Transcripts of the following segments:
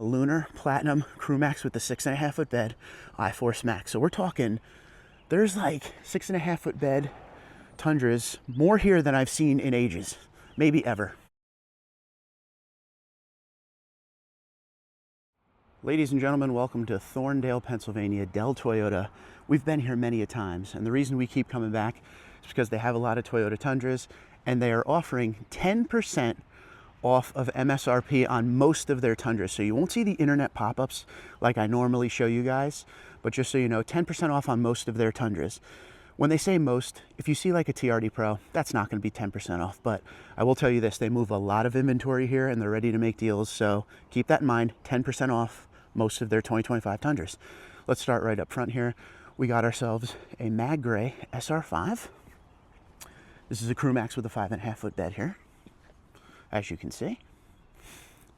A Lunar Platinum Crew Max with the 6.5 foot bed, iForce Max. So we're talking, there's like 6.5 foot bed Tundras, more here than I've seen in ages, maybe ever. Ladies and gentlemen, welcome to Thorndale, Pennsylvania, Dell Toyota. We've been here many a times, and the reason we keep coming back is because they have a lot of Toyota Tundras, and they are offering 10% off of MSRP on most of their Tundras. So you won't see the internet pop-ups like I normally show you guys, but just so you know, 10% off on most of their Tundras. When they say most, if you see like a TRD Pro, that's not going to be 10% off, but I will tell you this, they move a lot of inventory here and they're ready to make deals, so keep that in mind, 10% off most of their 2025 Tundras. Let's start right up front here. We got ourselves a Mag Gray SR5. This is a Crew Max with a 5.5 foot bed here, as you can see.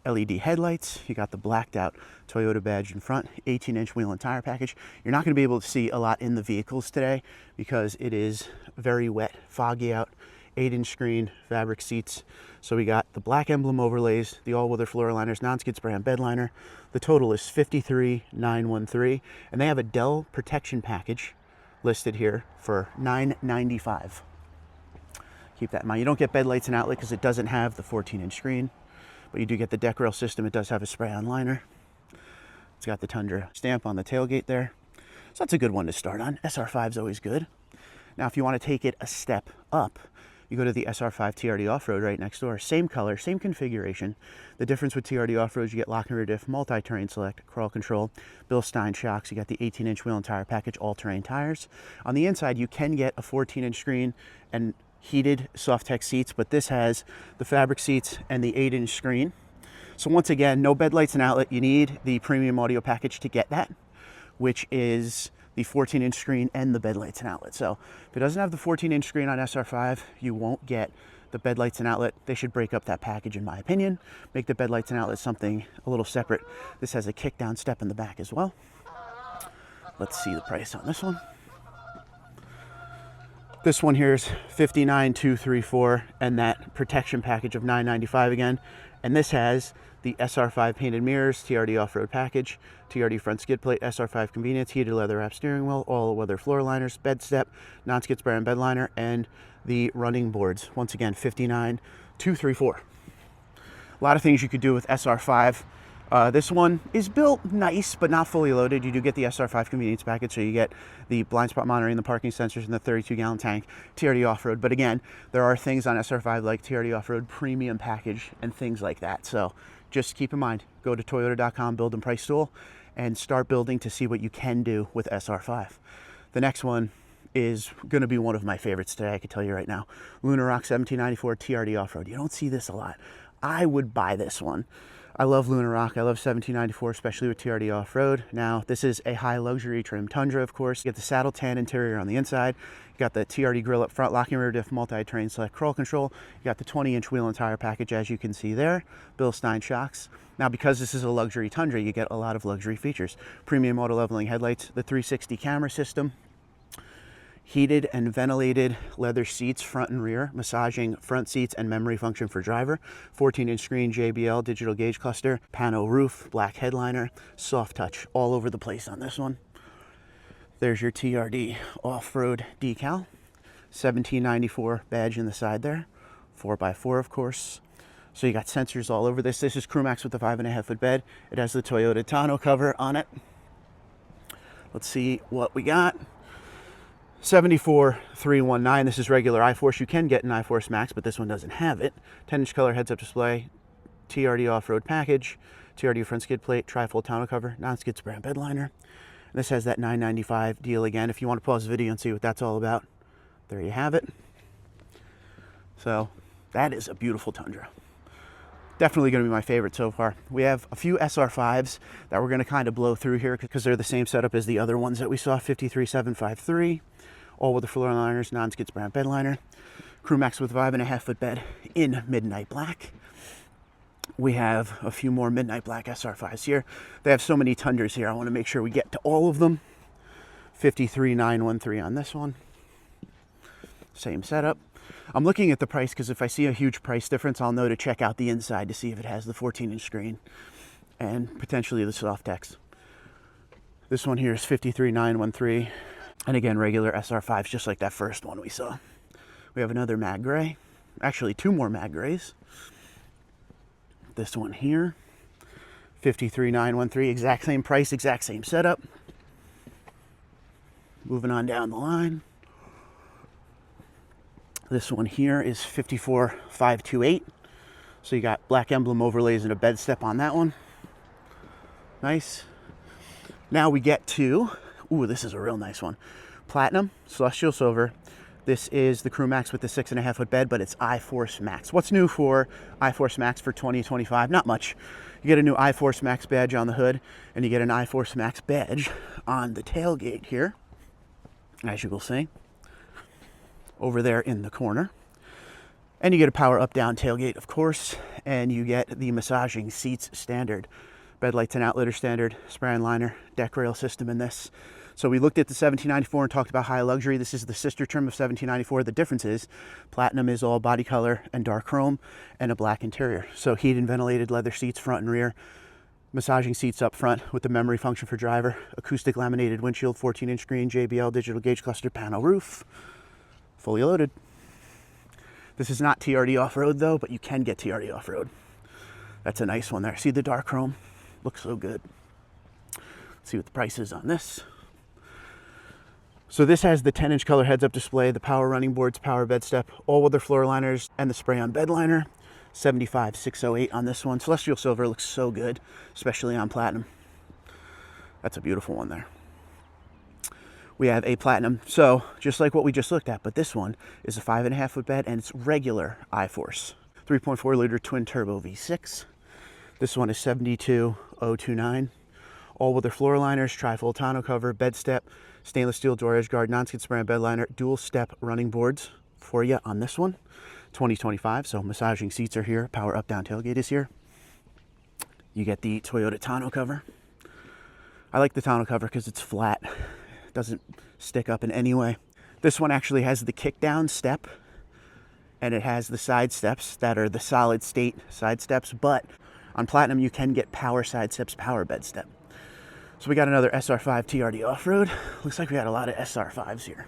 LED headlights, you got the blacked out Toyota badge in front, 18-inch wheel and tire package. You're not going to be able to see a lot in the vehicles today because it is very wet, foggy out, 8-inch screen, fabric seats. So we got the black emblem overlays, the all-weather floor liners, non-skid spray on bed liner. The total is $53,913, and they have a Dell protection package listed here for $995. Keep that in mind. You don't get bed lights and outlet because it doesn't have the 14-inch screen, but you do get the deck rail system. It does have a spray-on liner. It's got the Tundra stamp on the tailgate there. So that's a good one to start on. SR5 is always good. Now, if you want to take it a step up, you go to the SR5 TRD Off-Road right next door. Same color, same configuration. The difference with TRD Off-Road is you get lock and rear diff, multi-terrain select, crawl control, Bill Stein shocks. You got the 18-inch wheel and tire package, all-terrain tires. On the inside, you can get a 14-inch screen and heated Soft-Tech seats, but this has the fabric seats and the 8-inch screen. So once again, no bed lights and outlet. You need the premium audio package to get that, which is the 14-inch screen and the bed lights and outlet. So if it doesn't have the 14-inch screen on SR5, you won't get the bed lights and outlet. They should break up that package, in my opinion. Make the bed lights and outlet something a little separate. This has a kick down step in the back as well. Let's see the price on this one. This one here is $59,234, and that protection package of $995 again. And this has the SR5 painted mirrors, TRD off-road package, TRD front skid plate, SR5 convenience, heated leather wrap steering wheel, all-weather floor liners, bed step, non-skid spray and bed liner, and the running boards. Once again, $59,234. A lot of things you could do with SR5. This one is built nice, but not fully loaded. You do get the SR5 convenience package, so you get the blind spot monitoring, the parking sensors, and the 32-gallon tank, TRD off-road. But again, there are things on SR5 like TRD off-road premium package and things like that. So just keep in mind, go to toyota.com, build and price tool, and start building to see what you can do with SR5. The next one is going to be one of my favorites today, I can tell you right now. Lunar Rock 1794 TRD off-road. You don't see this a lot. I would buy this one. I love Lunar Rock. I love 1794, especially with TRD off-road. Now, this is a high luxury trim Tundra, of course. You get the saddle tan interior on the inside. You got the TRD grill up front, locking rear diff, multi-terrain select crawl control. You got the 20-inch wheel and tire package, as you can see there. Bill Stein shocks. Now, because this is a luxury Tundra, you get a lot of luxury features. Premium auto leveling headlights, the 360 camera system, heated and ventilated leather seats front and rear, massaging front seats and memory function for driver, 14-inch screen, JBL digital gauge cluster, pano roof, black headliner, soft touch all over the place on this one. There's your TRD off-road decal, 1794 badge in the side there, 4x4 of course. So you got sensors all over this. This is Crew Max with the 5.5 foot bed. It has the Toyota tonneau cover on it. Let's see what we got. 74,319. This is regular iForce. You can get an iForce Max, but this one doesn't have it. 10-inch color heads-up display, TRD off-road package, TRD front skid plate, tri-fold tonneau cover, non-skid spray and bed liner. And this has that $995 deal again. If you want to pause the video and see what that's all about, there you have it. So that is a beautiful Tundra. Definitely going to be my favorite so far. We have a few SR5s that we're going to kind of blow through here because they're the same setup as the other ones that we saw. 53,753. All with the floor liners, non-skid spray bed liner. Crew Max with 5.5 foot bed in midnight black. We have a few more midnight black SR5s here. They have so many Tundras here. I want to make sure we get to all of them. 53,913 on this one. Same setup. I'm looking at the price because if I see a huge price difference, I'll know to check out the inside to see if it has the 14-inch screen and potentially the soft X. This one here is 53913, and again, regular SR5s, just like that first one we saw. We have another matte gray, actually two more matte grays. This one here, 53913, exact same price, exact same setup. Moving on down the line. This one here is 54528. So you got black emblem overlays and a bed step on that one. Nice. Now we get to, ooh, this is a real nice one. Platinum, Celestial Silver. This is the Crew Max with the 6.5 foot bed, but it's iForce Max. What's new for iForce Max for 2025? Not much. You get a new iForce Max badge on the hood, and you get an iForce Max badge on the tailgate here, as you will see, over there in the corner. And you get a power up down tailgate, of course, and you get the massaging seats standard. Bed lights and outlitter standard, spray and liner, deck rail system in this. So we looked at the 1794 and talked about high luxury. This is the sister trim of 1794. The difference is Platinum is all body color and dark chrome and a black interior. So heated and ventilated leather seats front and rear, massaging seats up front with the memory function for driver, acoustic laminated windshield, 14-inch screen, JBL digital gauge cluster panel roof, fully loaded. This is not TRD off-road though, but you can get TRD off-road. That's a nice one there. See the dark chrome? Looks so good. Let's see what the price is on this. So this has the 10-inch color heads-up display, the power running boards, power bed step, all-weather floor liners, and the spray-on bed liner. 75,608 on this one. Celestial Silver looks so good, especially on Platinum. That's a beautiful one there. We have a Platinum, so just like what we just looked at, but this one is a 5.5 foot bed, and it's regular iForce. 3.4 liter twin turbo V6. This one is 72,029. All-weather floor liners, tri-fold tonneau cover, bed step, stainless steel door edge guard, non-skid spray and bed liner, dual step running boards for you on this one. 2025, so massaging seats are here, power up down tailgate is here. You get the Toyota tonneau cover. I like the tonneau cover because it's flat. It doesn't stick up in any way. This one actually has the kick down step, and it has the side steps that are the solid state side steps, but on Platinum you can get power side steps, power bed step. So we got another SR5 TRD off-road. Looks like we got a lot of SR5s here.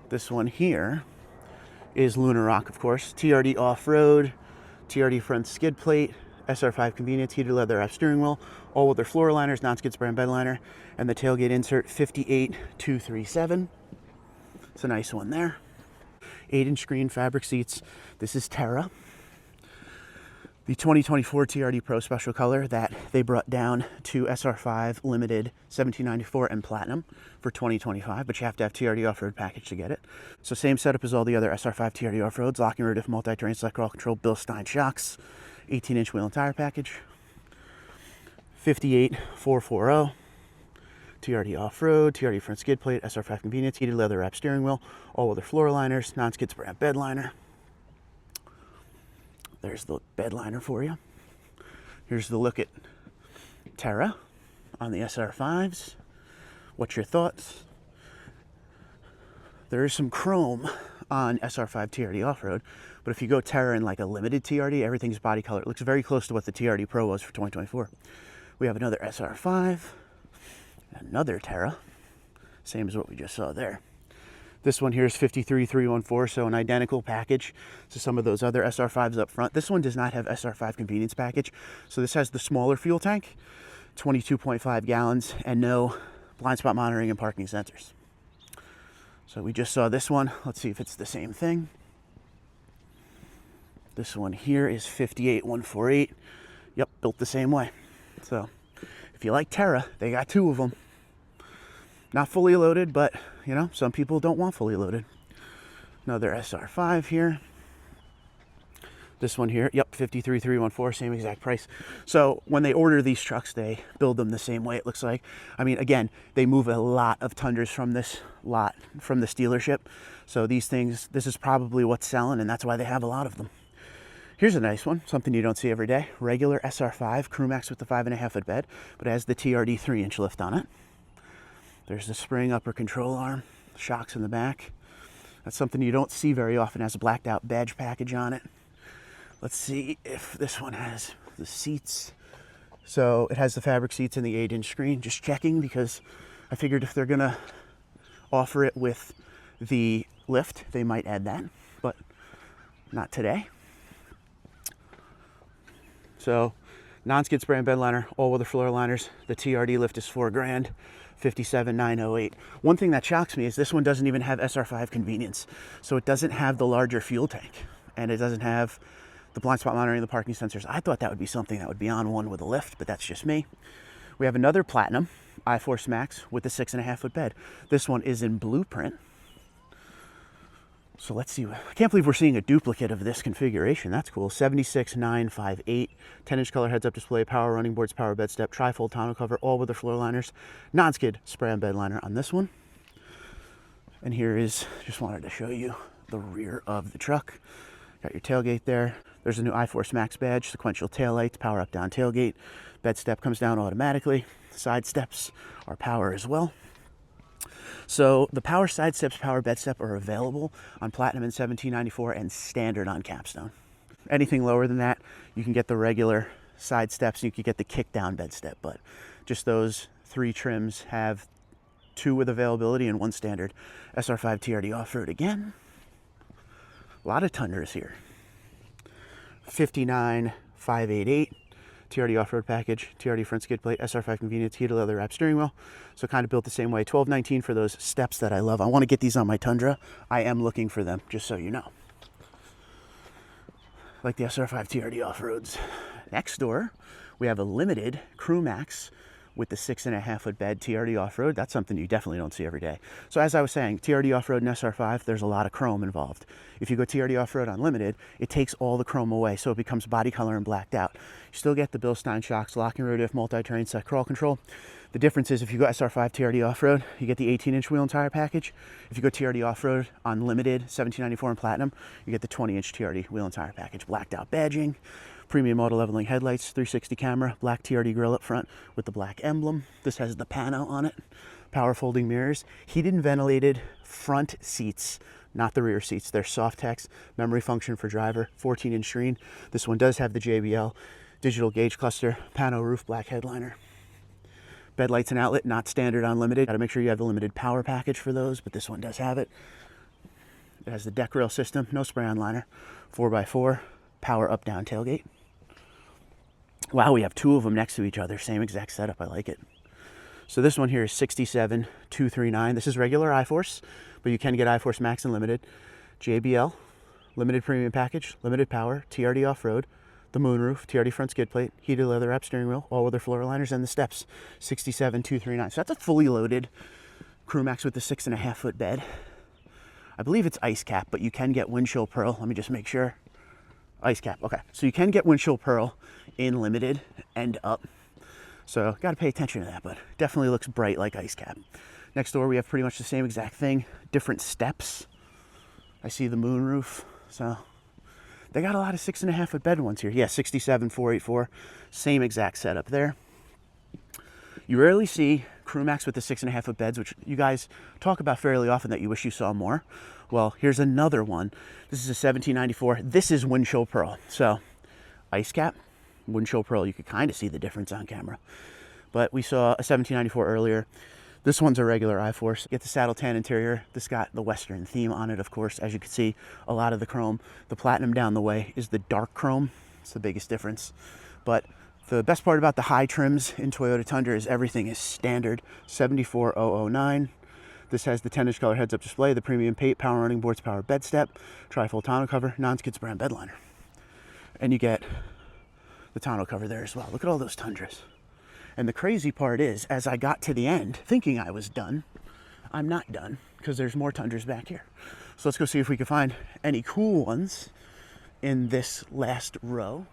This one here is Lunar Rock, of course. TRD off-road, TRD front skid plate, SR5 convenience, heated leather wrap steering wheel, all-weather floor liners, non-skid spray and bed liner, and the tailgate insert 58237. It's a nice one there. 8-inch screen fabric seats. This is Terra, the 2024 TRD Pro special color that they brought down to SR5 Limited 1794 and Platinum for 2025, but you have to have TRD off-road package to get it. So same setup as all the other SR5 TRD off-roads, locking rear diff, multi-terrain select crawl control, Bill Stein shocks, 18-inch wheel and tire package, 58440, TRD off-road, TRD front skid plate, SR5 convenience, heated leather wrap steering wheel, all-weather floor liners, non-skid spray and bed liner. There's the bed liner for you. Here's the look at Terra on the SR5s. What's your thoughts? There is some chrome on SR5 TRD off-road, but if you go Terra in like a limited TRD, everything's body color. It looks very close to what the TRD Pro was for 2024. We have another SR5, another Terra, same as what we just saw there. This one here is 53314, so an identical package to some of those other SR5s up front. This one does not have SR5 convenience package, so this has the smaller fuel tank, 22.5 gallons, and no blind spot monitoring and parking sensors. So we just saw this one. Let's see if it's the same thing. This one here is 58148. Yep, built the same way. So if you like Terra, they got two of them. Not fully loaded, but you know, some people don't want fully loaded. Another SR5 here. This one here, yep, 53314, same exact price. So when they order these trucks, they build them the same way, it looks like. I mean, again, they move a lot of Tundras from this lot, from this dealership. So these things, this is probably what's selling, and that's why they have a lot of them. Here's a nice one, something you don't see every day. Regular SR5, Crew Max with the 5.5 foot bed, but it has the TRD 3-inch lift on it. There's the spring upper control arm, shocks in the back. That's something you don't see very often. It has a blacked out badge package on it. Let's see if this one has the seats So it has the fabric seats and the 8-inch screen. Just checking because I figured if they're gonna offer it with the lift, they might add that, but not today. So non-skid spray and bed liner, all-weather floor liners. The TRD lift is $4 grand, $57,908. One thing that shocks me is this one doesn't even have SR5 convenience. So it doesn't have the larger fuel tank, and it doesn't have the blind spot monitoring, the parking sensors. I thought that would be something that would be on one with a lift, but that's just me. We have another Platinum iForce Max with the 6.5-foot bed. This one is in blueprint. So let's see. I can't believe we're seeing a duplicate of this configuration. That's cool. 76,958, 10-inch color heads-up display, power running boards, power bed step, tri-fold tonneau cover, all-weather floor liners, non-skid spray and bed liner on this one. And here is, just wanted to show you the rear of the truck. Got your tailgate there. There's a new iForce Max badge, sequential taillights, power up down tailgate. Bed step comes down automatically. Side steps are power as well. So the power side steps, power bed step are available on Platinum in 1794 and standard on Capstone. Anything lower than that, you can get the regular side steps. You can get the kick down bed step, but just those 3 trims have 2 with availability and 1 standard. SR5 TRD off-road again. A lot of Tundras here. 59,588. TRD off-road package, TRD front skid plate, SR5 convenience, heated leather wrap steering wheel. So kind of built the same way. 1219 for those steps that I love. I want to get these on my Tundra. I am looking for them, just so you know. Like the SR5 TRD off-roads. Next door, we have a limited Crew Max with the 6.5-foot bed TRD off-road. That's something you definitely don't see every day. So as I was saying, TRD off-road and SR5, there's a lot of chrome involved. If you go TRD off-road unlimited, it takes all the chrome away, so it becomes body color and blacked out. You still get the Bilstein shocks, locking road diff, multi-terrain set crawl control. The difference is if you go SR5 TRD off-road, you get the 18-inch wheel and tire package. If you go TRD off-road unlimited, 1794 and Platinum, you get the 20-inch TRD wheel and tire package. Blacked out badging, premium auto leveling headlights, 360 camera, black TRD grille up front with the black emblem. This has the pano on it, power folding mirrors, heated and ventilated front seats, not the rear seats. They're Softex, memory function for driver, 14-inch screen. This one does have the JBL digital gauge cluster, pano roof, black headliner. Bed lights and outlet, not standard unlimited. Got to make sure you have the limited power package for those, but this one does have it. It has the deck rail system, no spray-on liner, 4x4, power up down tailgate. Wow, we have 2 of them next to each other. Same exact setup. I like it. So this one here is 67,239. This is regular iForce, but you can get iForce Max and Limited. JBL, limited premium package, limited power, TRD off-road, the moonroof, TRD front skid plate, heated leather wrap steering wheel, all-weather floor liners, and the steps. 67,239. So that's a fully loaded Crew Max with the 6.5-foot bed. I believe it's ice cap, but you can get windshield pearl. Let me just make sure. Ice cap. Okay, so you can get windshield pearl in limited and up. So got to pay attention to that, but definitely looks bright like ice cap. Next door, we have pretty much the same exact thing, different steps. I see the moonroof, so they got a lot of 6.5-foot bed ones here. Yeah, 67,484, same exact setup there. You rarely see Crew Max with the 6.5-foot beds, which you guys talk about fairly often that you wish you saw more. Well, here's another one. This is a 1794. This is windshield pearl. So ice cap, windshield pearl. You could kind of see the difference on camera. But we saw a 1794 earlier. This one's a regular iForce. Get the saddle tan interior. This got the Western theme on it, of course. As you can see, a lot of the chrome. The Platinum down the way is the dark chrome. It's the biggest difference. But the best part about the high trims in Toyota Tundra is everything is standard. 74,009. This has the 10-inch color heads-up display, the premium paint, power running boards, power bed step, tri-fold tonneau cover, non-skid spray and bed liner. And you get the tonneau cover there as well. Look at all those Tundras. And the crazy part is, as I got to the end, thinking I was done, I'm not done, because there's more Tundras back here. So let's go see if we can find any cool ones in this last row.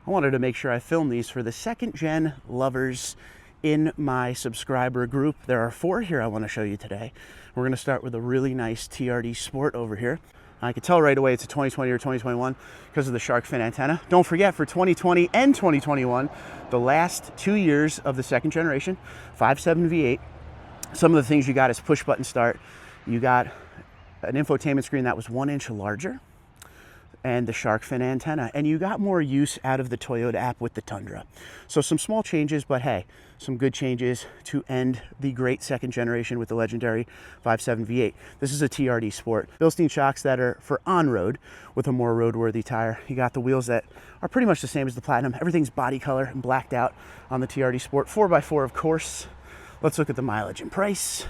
I wanted to make sure I filmed these for the second-gen lovers in my subscriber group. There are 4 here I want to show you today. We're going to start with a really nice TRD Sport over here. I can tell right away it's a 2020 or 2021 because of the shark fin antenna. Don't forget, for 2020 and 2021, the last 2 years of the second generation, 5.7 V8, some of the things you got is push button start. You got an infotainment screen that was 1 inch larger. and the shark fin antenna, and you got more use out of the Toyota app with the Tundra. So some small changes, but hey, some good changes to end the great second generation with the legendary 5.7 V8. This is a TRD Sport. Bilstein shocks that are for on-road with a more roadworthy tire. You got the wheels that are pretty much the same as the Platinum. Everything's body color and blacked out on the TRD Sport. 4x4, of course. Let's look at the mileage and price.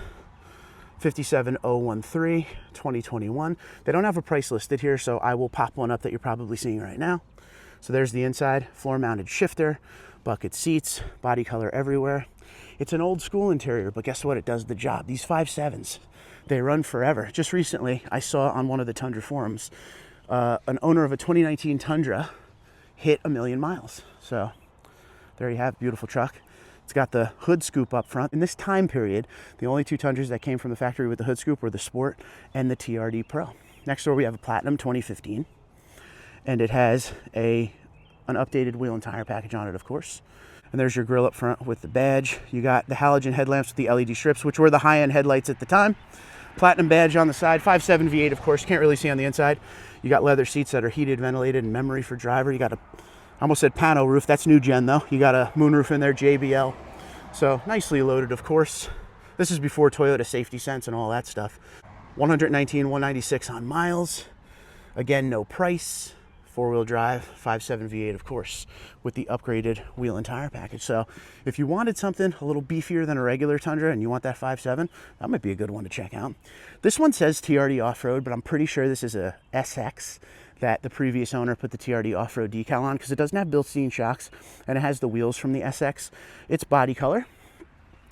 57,013, 2021. They don't have a price listed here, so I will pop one up that you're probably seeing right now. So there's the inside, floor mounted shifter, bucket seats, body color everywhere. It's an old school interior, but guess what? It does the job. These 5.7s, they run forever. Just recently, I saw on one of the Tundra forums, an owner of a 2019 Tundra hit 1 million miles. So there you have, beautiful truck. It's got the hood scoop up front. In this time period, the only two Tundras that came from the factory with the hood scoop were the Sport and the TRD Pro. Next door we have a Platinum 2015, and it has an updated wheel and tire package on it, of course. And there's your grille up front with the badge. You got the halogen headlamps with the LED strips, which were the high-end headlights at the time. Platinum badge on the side, 5.7 V8, of course. Can't really see on the inside. You got leather seats that are heated, ventilated, and memory for driver. You got I almost said pano roof. That's new gen though. You got a moonroof in there, JBL. So nicely loaded, of course. This is before Toyota Safety Sense and all that stuff. 119, 196 on miles. Again, no price. Four-wheel drive, 5.7 V8, of course, with the upgraded wheel and tire package. So if you wanted something a little beefier than a regular Tundra and you want that 5.7, that might be a good one to check out. This one says TRD Off-Road, but I'm pretty sure this is a SX that the previous owner put the TRD off-road decal on, because it doesn't have Bilstein shocks and it has the wheels from the SX. It's body color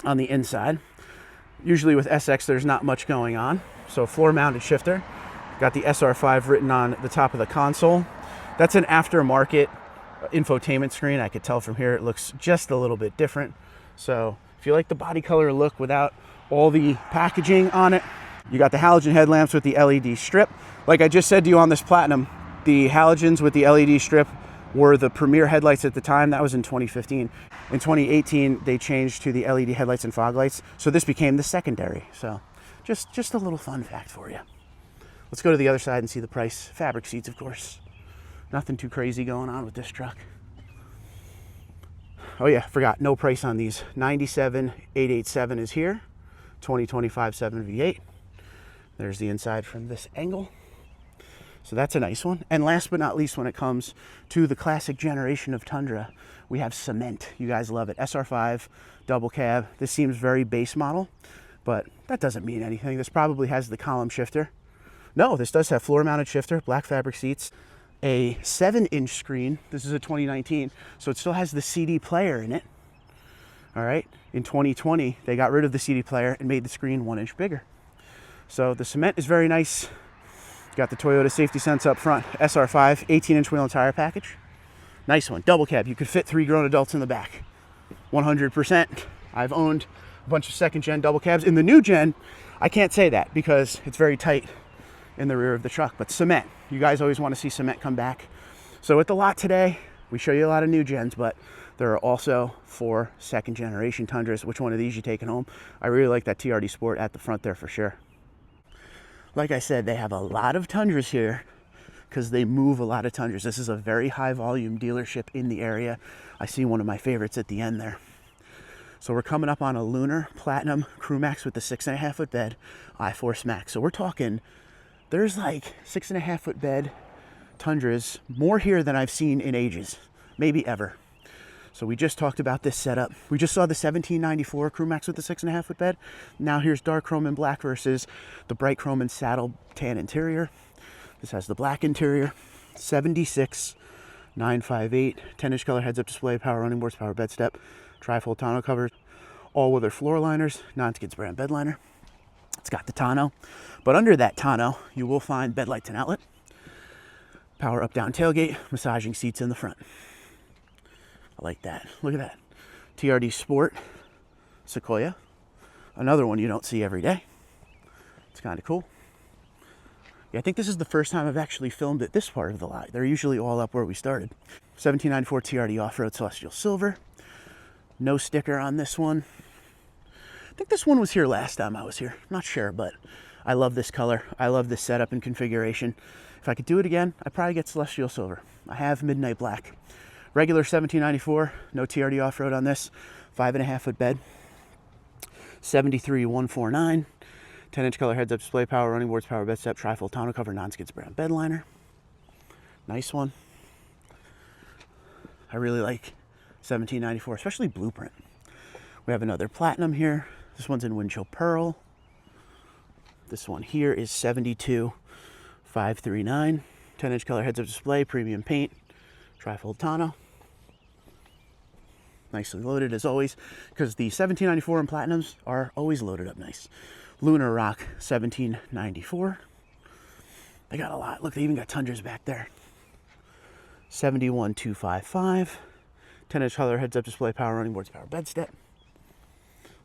on the inside. Usually with SX there's not much going on. So floor mounted shifter, got the SR5 written on the top of the console. That's an aftermarket infotainment screen. I could tell from here it looks just a little bit different. So if you like the body color look without all the packaging on it, you got the halogen headlamps with the LED strip. Like I just said to you on this Platinum, the halogens with the LED strip were the premier headlights at the time. That was in 2015. In 2018, they changed to the LED headlights and fog lights. So this became the secondary. So just a little fun fact for you. Let's go to the other side and see the price. Fabric seats, of course. Nothing too crazy going on with this truck. Oh yeah, forgot, no price on these. 97,887 is here. 2025 7 V8. There's the inside from this angle. So that's a nice one. And last but not least, when it comes to the classic generation of Tundra, we have cement. You guys love it. SR5, double cab. This seems very base model, but that doesn't mean anything. This probably has the column shifter. No, this does have floor mounted shifter, black fabric seats, a 7-inch screen. This is a 2019, so it still has the CD player in it. All right. In 2020, they got rid of the CD player and made the screen 1 inch bigger. So the cement is very nice. Got the Toyota Safety Sense up front, SR5, 18-inch wheel and tire package. Nice one, double cab. You could fit 3 grown adults in the back. 100%. I've owned a bunch of second-gen double cabs. In the new gen, I can't say that because it's very tight in the rear of the truck, but cement. You guys always want to see cement come back. So with the lot today, we show you a lot of new gens, but there are also 4 second-generation Tundras. Which one of these you taking home? I really like that TRD Sport at the front there for sure. Like I said, they have a lot of Tundras here because they move a lot of Tundras. This is a very high volume dealership in the area. I see one of my favorites at the end there. So we're coming up on a Lunar Platinum Crew Max with the 6.5 foot bed, I-Force Max. So we're talking, there's like 6.5 foot bed Tundras, more here than I've seen in ages, maybe ever. So we just talked about this setup. We just saw the 1794 Crew Max with the 6.5 foot bed. Now here's dark chrome and black versus the bright chrome and saddle tan interior. This has the black interior. 76 958 10-inch color heads-up display, power running boards, power bed step, trifold tonneau covers, all-weather floor liners, non-skid brand bed liner. It's got the tonneau, but under that tonneau you will find bed lights and outlet, power up-down tailgate, massaging seats in the front. I like that. Look at that. TRD Sport Sequoia. Another one you don't see every day. It's kind of cool. Yeah, I think this is the first time I've actually filmed at this part of the lot. They're usually all up where we started. 1794 TRD Off-Road Celestial Silver. No sticker on this one. I think this one was here last time I was here. Not sure, but I love this color. I love this setup and configuration. If I could do it again, I'd probably get Celestial Silver. I have Midnight Black. Regular 1794, no TRD off-road on this. 5.5 foot bed. 73,149. 10-inch color heads-up display, power running boards, power bed step, tri-fold tonneau cover, non-skid spray on bed liner. Nice one. I really like 1794, especially blueprint. We have another platinum here. This one's in windshield pearl. This one here is 72,539. 10-inch color heads-up display, premium paint, tri-fold tonneau. Nicely loaded as always, because the 1794 and platinums are always loaded up nice. Lunar Rock 1794. They got a lot. Look, they even got Tundras back there. 71,255. 10-inch color heads-up display, power running boards, power bed step.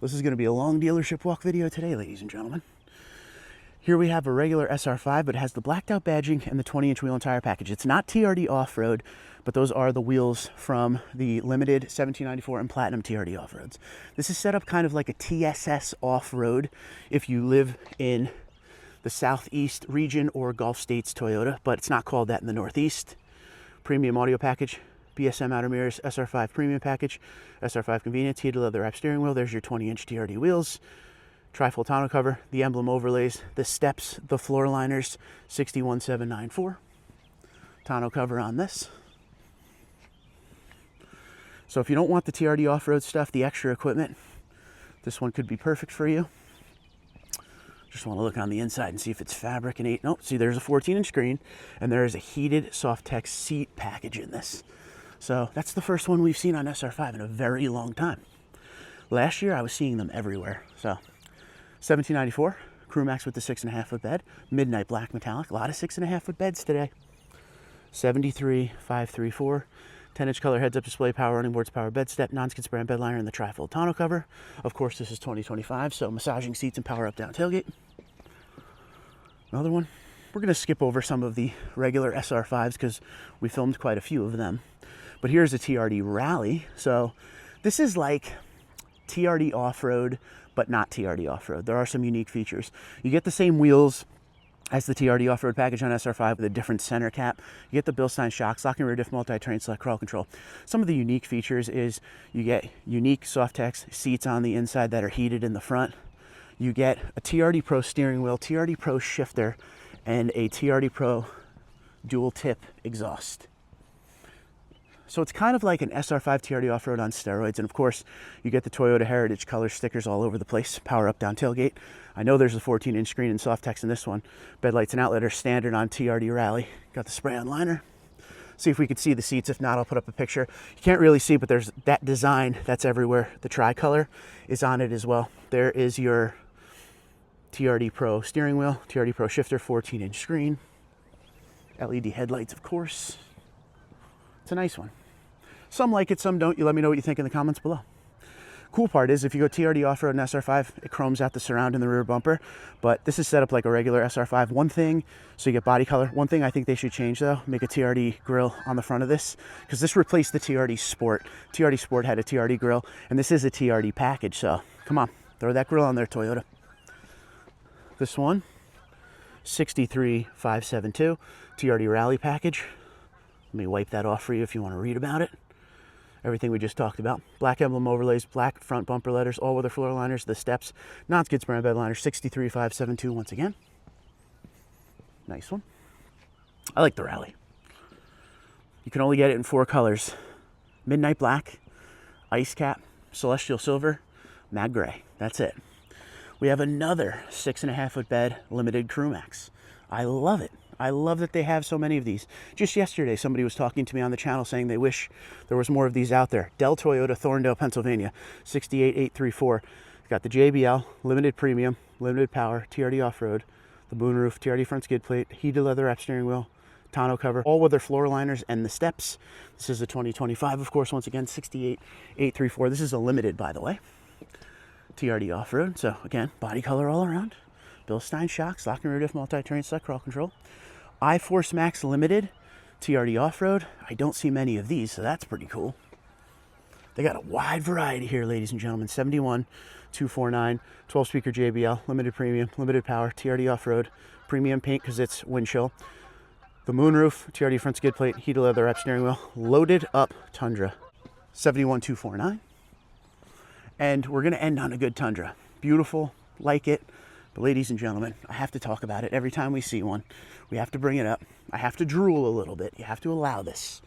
This is going to be a long dealership walk video today, ladies and gentlemen. Here we have a regular SR5, but it has the blacked out badging and the 20-inch wheel and tire package. It's not TRD off-road, but those are the wheels from the limited 1794 and platinum TRD off-roads. This is set up kind of like a TSS off-road if you live in the Southeast region or Gulf States Toyota, but it's not called that in the Northeast. Premium audio package, BSM outer mirrors, SR5 premium package, SR5 convenience, heated leather wrap steering wheel. There's your 20-inch TRD wheels. Tri-fold tonneau cover, the emblem overlays, the steps, the floor liners, 61,794. Tonneau cover on this. So if you don't want the TRD off-road stuff, the extra equipment, this one could be perfect for you. Just want to look on the inside and see if it's fabric and 8. Nope, see there's a 14-inch screen, and there is a heated Softex seat package in this. So that's the first one we've seen on SR5 in a very long time. Last year I was seeing them everywhere. So 1794, Crew Max with the 6.5 foot bed, Midnight Black metallic, a lot of 6.5 foot beds today. 73,534, 10-inch color heads-up display, power running boards, power bed step, non-skid spray on bed liner, and the tri-fold tonneau cover. Of course, this is 2025, so massaging seats and power up down tailgate. Another one. We're going to skip over some of the regular SR5s because we filmed quite a few of them. But here's a TRD Rally. So this is like TRD off-road, but not TRD off-road. There are some unique features. You get the same wheels as the TRD off-road package on SR5 with a different center cap. You get the Bilstein shocks, locking rear diff, multi-terrain select crawl control. Some of the unique features is you get unique Softex seats on the inside that are heated in the front. You get a TRD Pro steering wheel, TRD Pro shifter, and a TRD Pro dual tip exhaust. So it's kind of like an SR5 TRD off-road on steroids. And of course, you get the Toyota Heritage color stickers all over the place. Power up down tailgate. I know there's a 14-inch screen and Softex in this one. Bed lights and outlet are standard on TRD Rally. Got the spray-on liner. See if we could see the seats. If not, I'll put up a picture. You can't really see, but there's that design that's everywhere. The tricolor is on it as well. There is your TRD Pro steering wheel, TRD Pro shifter, 14-inch screen. LED headlights, of course. It's a nice one. Some like it, some don't. You let me know what you think in the comments below. Cool part is if you go TRD off-road and SR5, it chromes out the surround in the rear bumper, but this is set up like a regular SR5. One thing, so you get body color. One thing I think they should change though, make a TRD grille on the front of this, because this replaced the TRD Sport. TRD Sport had a TRD grille, and this is a TRD package, so come on, throw that grille on there, Toyota. This one, 63,572, TRD Rally package. Let me wipe that off for you if you want to read about it. Everything we just talked about. Black emblem overlays, black front bumper letters, all-weather floor liners, the steps, non-skid spray on bed liner, 63,572 once again. Nice one. I like the Rally. You can only get it in 4 colors. Midnight Black, Ice Cap, Celestial Silver, Mag Gray. That's it. We have another 6.5 foot bed limited Crew Max. I love it. I love that they have so many of these. Just yesterday, somebody was talking to me on the channel saying they wish there was more of these out there. Dell Toyota, Thorndale, Pennsylvania, 68834. Got the JBL, limited premium, limited power, TRD off-road, the moonroof, TRD front skid plate, heated leather wrap steering wheel, tonneau cover, all-weather floor liners, and the steps. This is a 2025, of course, once again, 68834. This is a limited, by the way. TRD off-road, so again, body color all around. Bilstein shocks, locking rear diff, multi-terrain select crawl control. iForce Max Limited, TRD off-road. I don't see many of these, so that's pretty cool. They got a wide variety here, ladies and gentlemen. 71,249, 12-speaker JBL, limited premium, limited power, TRD off-road, premium paint because it's wind chill. The moonroof, TRD front skid plate, heated leather wrap steering wheel, loaded up Tundra, 71,249. And we're gonna end on a good Tundra. Beautiful, like it. But ladies and gentlemen, I have to talk about it every time we see one. We have to bring it up. I have to drool a little bit. You have to allow this.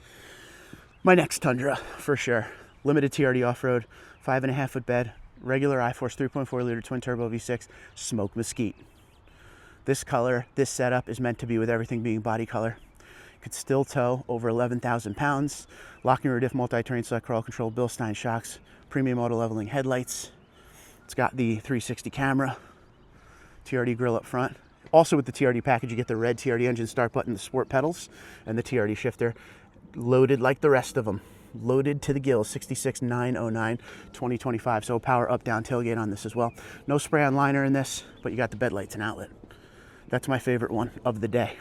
My next Tundra, for sure. Limited TRD off-road, 5.5 foot bed, regular iForce 3.4 liter twin turbo V6, smoke mesquite. This color, this setup is meant to be with everything being body color. Could still tow over 11,000 pounds. Locking rear diff, multi-terrain select crawl control, Bilstein shocks, premium auto leveling headlights. It's got the 360 camera, TRD grill up front. Also with the TRD package, you get the red TRD engine start button, the sport pedals, and the TRD shifter. Loaded like the rest of them. Loaded to the gills, 66,909, 2025. So power up, down tailgate on this as well. No spray on liner in this, but you got the bed lights and outlet. That's my favorite one of the day.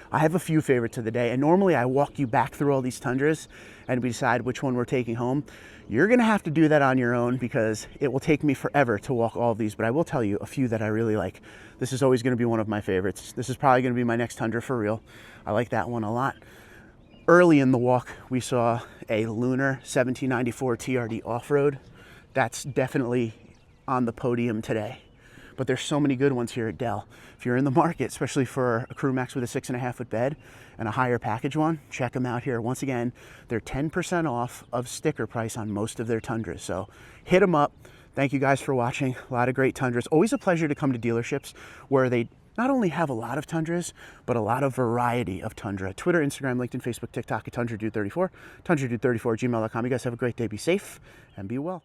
I have a few favorites of the day, and normally I walk you back through all these Tundras and we decide which one we're taking home. You're gonna have to do that on your own because it will take me forever to walk all of these, but I will tell you a few that I really like. This is always gonna be one of my favorites. This is probably gonna be my next Tundra for real. I like that one a lot. Early in the walk, we saw a Lunar 1794 TRD off-road. That's definitely on the podium today. But there's so many good ones here at Dell. If you're in the market, especially for a Crew Max with a 6.5 foot bed and a higher package one, check them out here. Once again, they're 10% off of sticker price on most of their Tundras. So hit them up. Thank you guys for watching. A lot of great Tundras. Always a pleasure to come to dealerships where they not only have a lot of Tundras, but a lot of variety of Tundra. Twitter, Instagram, LinkedIn, Facebook, TikTok at TundraDude34, TundraDude34 at gmail.com. You guys have a great day. Be safe and be well.